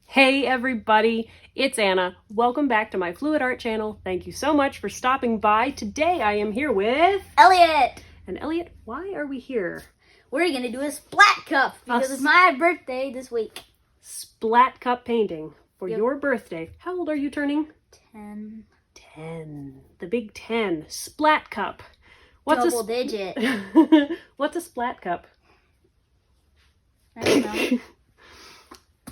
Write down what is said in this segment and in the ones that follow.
Hey everybody, it's Anna. Welcome back to my Fluid Art channel. Thank you so much for stopping by. Today I am here with Elliot. And Elliot, why are we here? We're gonna do a Splat cup because it's my birthday this week. Splat cup painting for your birthday. How old are you turning? 10. 10. The big 10. Splat cup. Double digit. What's a splat cup? I don't know.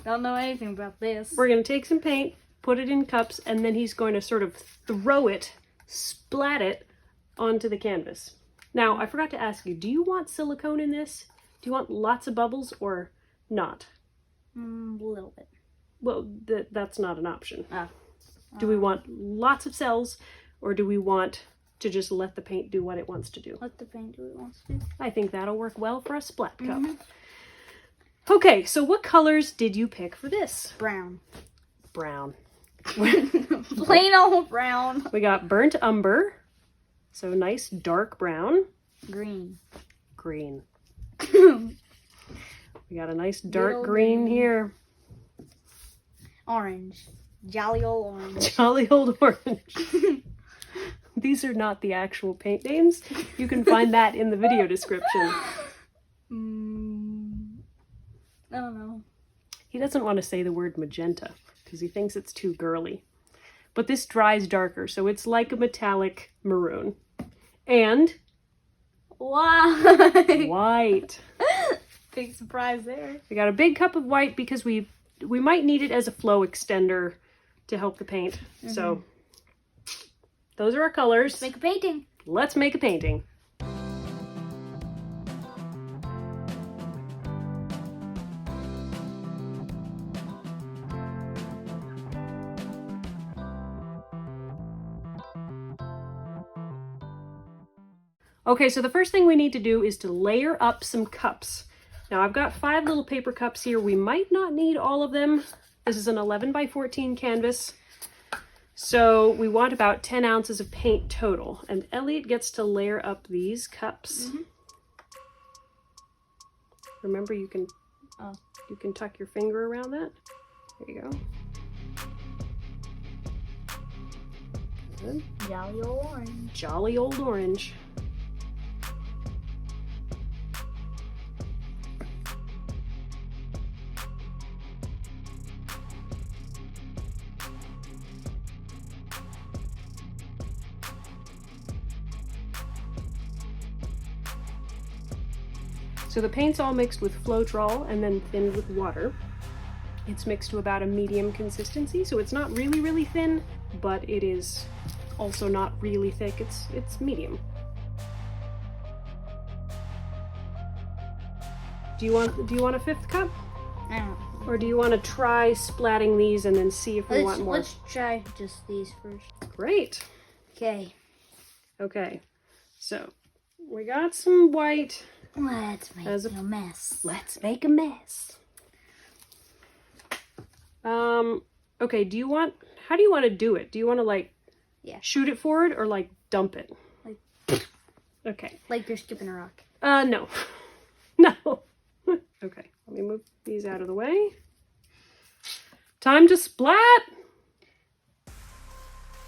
Don't know anything about this. We're going to take some paint, put it in cups, and then he's going to sort of throw it, splat it onto the canvas. Now, I forgot to ask you, do you want silicone in this? Do you want lots of bubbles or not? A little bit. Well, that's not an option. Oh. Do we want lots of cells, or do we want to just let the paint do what it wants to do? Let the paint do what it wants to do. I think that'll work well for a splat cup. Okay, so what colors did you pick for this? Brown. Brown. Plain old brown. We got burnt umber, so nice dark brown. Green. Green. We got a nice dark green here. Orange. Jolly old orange. Jolly old orange. These are not the actual paint names. You can find that in the video description. I don't know. He doesn't want to say the word magenta because he thinks it's too girly. But this dries darker, so it's like a metallic maroon. And white. Big surprise there. We got a big cup of white because we might need it as a flow extender to help the paint. So those are our colors. Let's make a painting. Let's make a painting. Okay, so the first thing we need to do is to layer up some cups. Now I've got 5 little paper cups here. We might not need all of them. This is an 11 by 14 canvas. So we want about 10 ounces of paint total. And Elliot gets to layer up these cups. Remember, you can tuck your finger around that. There you go. Good. Jolly old orange. Jolly old orange. So the paint's all mixed with Floetrol and then thinned with water. It's mixed to about a medium consistency, so it's not really, really thin, but it is also not really thick. It's medium. Do you want a 5th cup? I don't know. Or do you want to try splatting these and then see if we want more? Let's try just these first. Great. Okay. Okay. So we got some white. Let's make a mess. Let's make a mess. Okay, how do you want to do it? Do you want to shoot it forward or dump it? Okay. Like you're skipping a rock. No. No. Okay, let me move these out of the way. Time to splat!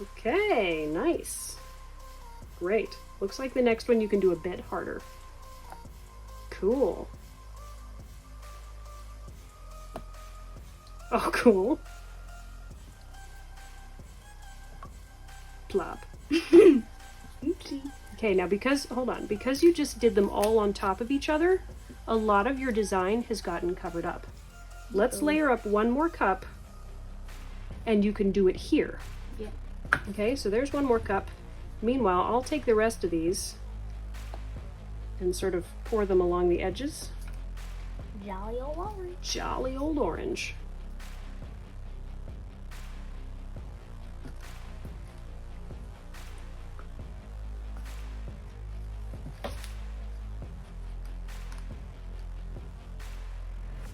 Okay, nice. Great. Looks like the next one you can do a bit harder. Cool. Oh, cool. Plop. Oopsie. Okay, now because you just did them all on top of each other, a lot of your design has gotten covered up. Let's layer up one more cup, and you can do it here. Yeah. Okay, so there's one more cup. Meanwhile, I'll take the rest of these and sort of pour them along the edges. Jolly old orange. Jolly old orange.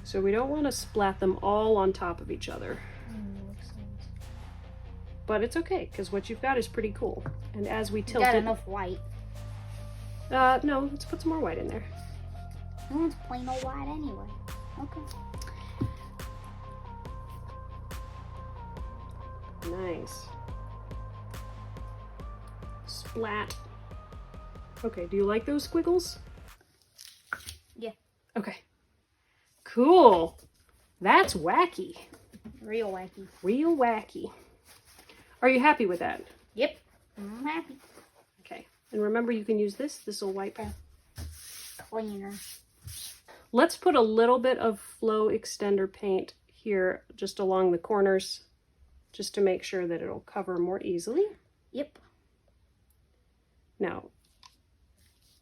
So we don't want to splat them all on top of each other. But it's okay, because what you've got is pretty cool. And as we tilt got it... enough white. No, let's put some more white in there. That one's plain old white anyway. Okay. Nice. Splat. Okay, do you like those squiggles? Yeah. Okay. Cool. That's wacky. Real wacky. Real wacky. Are you happy with that? Yep. I'm happy. Okay. And remember, you can use this. This will wipe. Cleaner. Let's put a little bit of flow extender paint here just along the corners, just to make sure that it'll cover more easily. Yep. Now,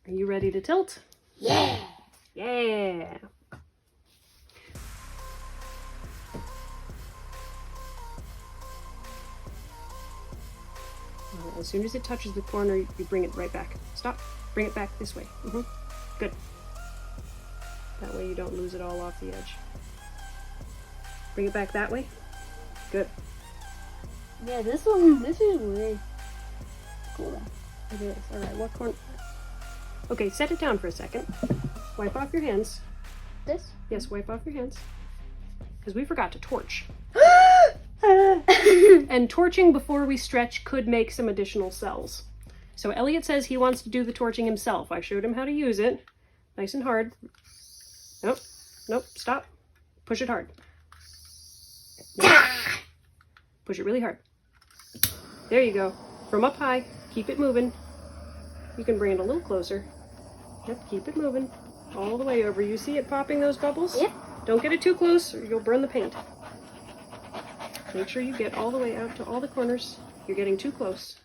are you ready to tilt? Yeah. Yeah. As soon as it touches the corner, you bring it right back. Stop. Bring it back this way. Good. That way you don't lose it all off the edge. Bring it back that way. Good. Yeah, this is weird. Cool. It is. All right, what corner? Okay, set it down for a second. Wipe off your hands. This? Yes, wipe off your hands. Because we forgot to torch. And torching before we stretch could make some additional cells. So Elliot says he wants to do the torching himself. I showed him how to use it. Nice and hard. Nope. Nope. Stop. Push it hard. Nope. Push it really hard. There you go. From up high. Keep it moving. You can bring it a little closer. Yep. Keep it moving. All the way over. You see it popping those bubbles? Yep. Don't get it too close or you'll burn the paint. Make sure you get all the way out to all the corners. You're getting too close.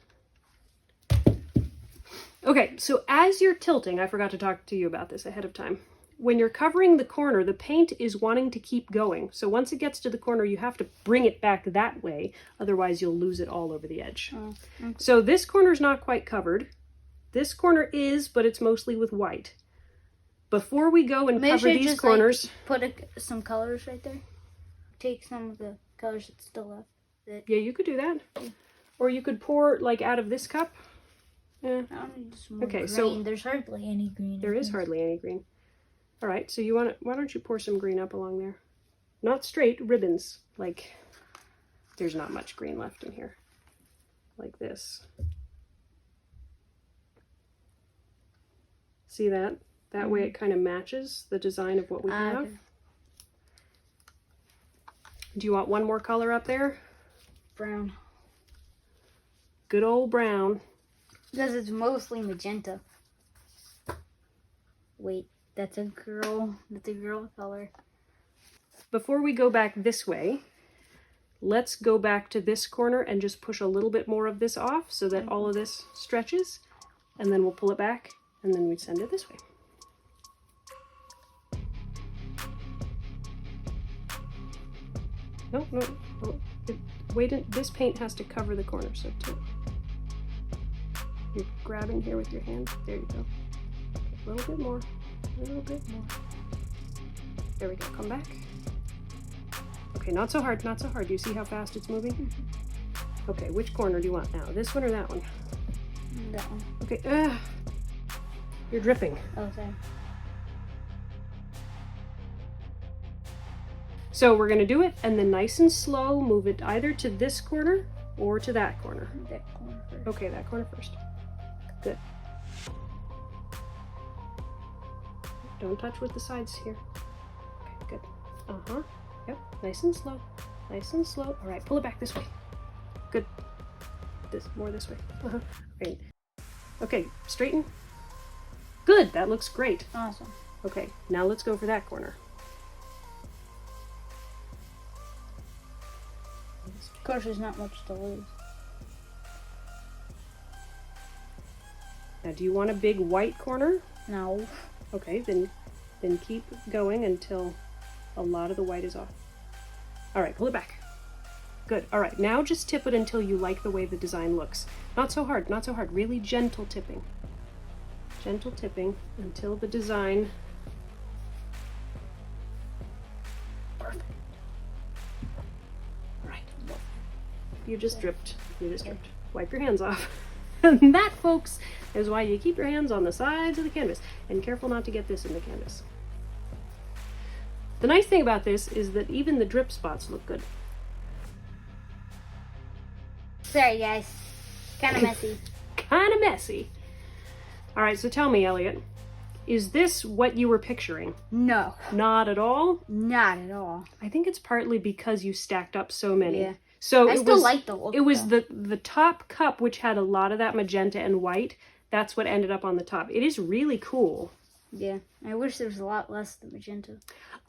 Okay, so as you're tilting, I forgot to talk to you about this ahead of time. When you're covering the corner, the paint is wanting to keep going. So once it gets to the corner, you have to bring it back that way. Otherwise, you'll lose it all over the edge. Oh, okay. So this corner's not quite covered. This corner is, but it's mostly with white. Before we go and cover these just, corners... Like, put some colors right there. Take some of the colors that's still left. Yeah, you could do that. Or you could pour, like, out of this cup. Yeah. I don't need some more Okay, green. so there's hardly any green. There is hardly any green. All right, so you want to, why don't you pour some green up along there? Not straight, ribbons. Like, there's not much green left in here. Like this. See that? That way it kind of matches the design of what we have. Okay. Do you want one more color up there? Brown. Good old brown. Because it's mostly magenta. Wait, that's a girl color. Before we go back this way, let's go back to this corner and just push a little bit more of this off so that all of this stretches, and then we'll pull it back and then we send it this way. No. Wait, this paint has to cover the corner, so you're grabbing here with your hand. There you go. Okay, a little bit more. A little bit more. There we go. Come back. Okay, not so hard, not so hard. Do you see how fast it's moving? Okay, which corner do you want now? This one or that one? That one. Okay, you're dripping. Oh, sorry. So we're gonna do it, and then nice and slow, move it either to this corner or to that corner. That corner first. Okay, that corner first. Good. Don't touch with the sides here. Okay, good. Uh-huh. Yep, nice and slow. Nice and slow. All right, pull it back this way. Good. More this way. Uh-huh. Great. Okay, straighten. Good, that looks great. Awesome. Okay, now let's go for that corner. Of course, there's not much to lose. Now, do you want a big white corner? No. Okay, then keep going until a lot of the white is off. All right, pull it back. Good. All right, now just tip it until you like the way the design looks. Not so hard, not so hard. Really gentle tipping. Gentle tipping until the design... Perfect. All right. You just dripped. You just dripped. Wipe your hands off. And that, folks, is why you keep your hands on the sides of the canvas. And careful not to get this in the canvas. The nice thing about this is that even the drip spots look good. Sorry, guys. Kind of messy. Kind of messy. All right, so tell me, Elliot, is this what you were picturing? No. Not at all? Not at all. I think it's partly because you stacked up so many. Yeah. So I still like the look. It was though. the top cup, which had a lot of that magenta and white. That's what ended up on the top. It is really cool. Yeah. I wish there was a lot less of the magenta.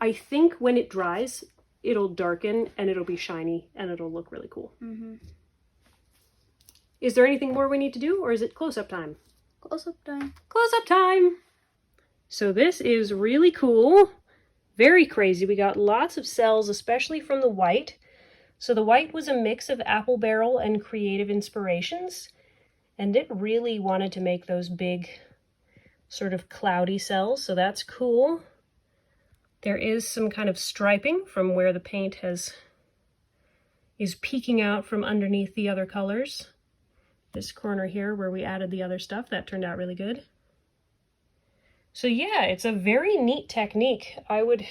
I think when it dries, it'll darken and it'll be shiny and it'll look really cool. Mm-hmm. Is there anything more we need to do, or is it close-up time? Close-up time. Close-up time! So this is really cool. Very crazy. We got lots of cells, especially from the white. So the white was a mix of apple barrel and creative inspirations. And it really wanted to make those big, sort of cloudy cells. So that's cool. There is some kind of striping from where the paint is peeking out from underneath the other colors. This corner here where we added the other stuff, that turned out really good. So yeah, it's a very neat technique. I would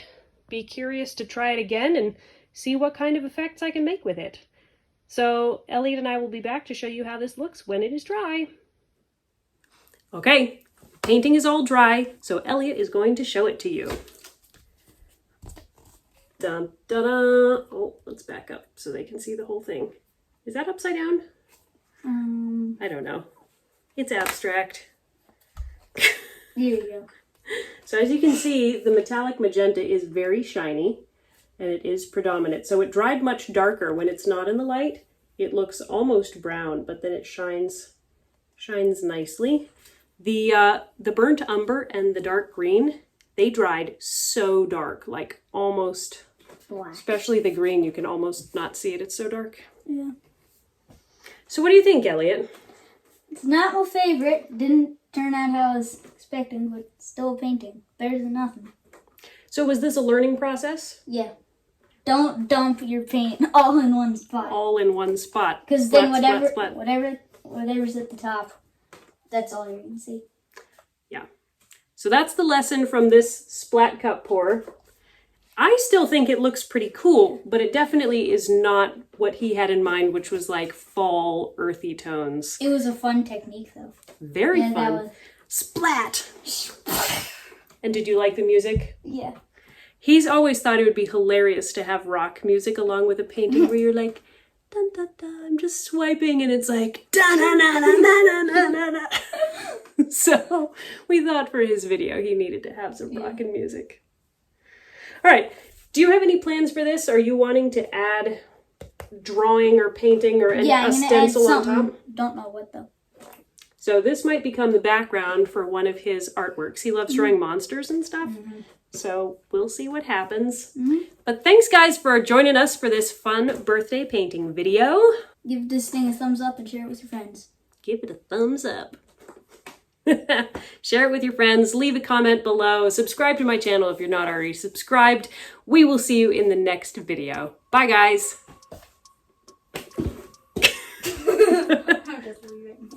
be curious to try it again and see what kind of effects I can make with it. So Elliot and I will be back to show you how this looks when it is dry. Okay, painting is all dry, so Elliot is going to show it to you. Dun, dun, dun. Oh, let's back up so they can see the whole thing. Is that upside down? I don't know. It's abstract. Here you go. So as you can see, the metallic magenta is very shiny and it is predominant. So it dried much darker. When it's not in the light, it looks almost brown, but then it shines nicely. The burnt umber and the dark green, they dried so dark, like almost Black. Especially the green, you can almost not see it. It's so dark. Yeah. So what do you think, Elliot? It's not my favorite. Didn't turn out how I was expecting, but still a painting. Better than nothing. So was this a learning process? Yeah. Don't dump your paint all in one spot. All in one spot. Because then Splat. whatever's at the top, that's all you're gonna see. Yeah. So that's the lesson from this Splat cup pour. I still think it looks pretty cool, but it definitely is not what he had in mind, which was like fall earthy tones. It was a fun technique, though. Very Yeah, that fun. Splat! And did you like the music? Yeah. He's always thought it would be hilarious to have rock music along with a painting where you're like, dun dun dun, I'm just swiping, and it's like, dun dun dun dun dun dun dun dun. So we thought for his video he needed to have some rockin' music. All right, do you have any plans for this? Are you wanting to add drawing or painting or a stencil on top? Don't know what though. So this might become the background for one of his artworks. He loves drawing monsters and stuff. So we'll see what happens. But thanks guys for joining us for this fun birthday painting video. Give this thing a thumbs up and share it with your friends. Give it a thumbs up. Share it with your friends. Leave a comment below. Subscribe to my channel if you're not already subscribed. We will see you in the next video. Bye guys. I'm just leaving.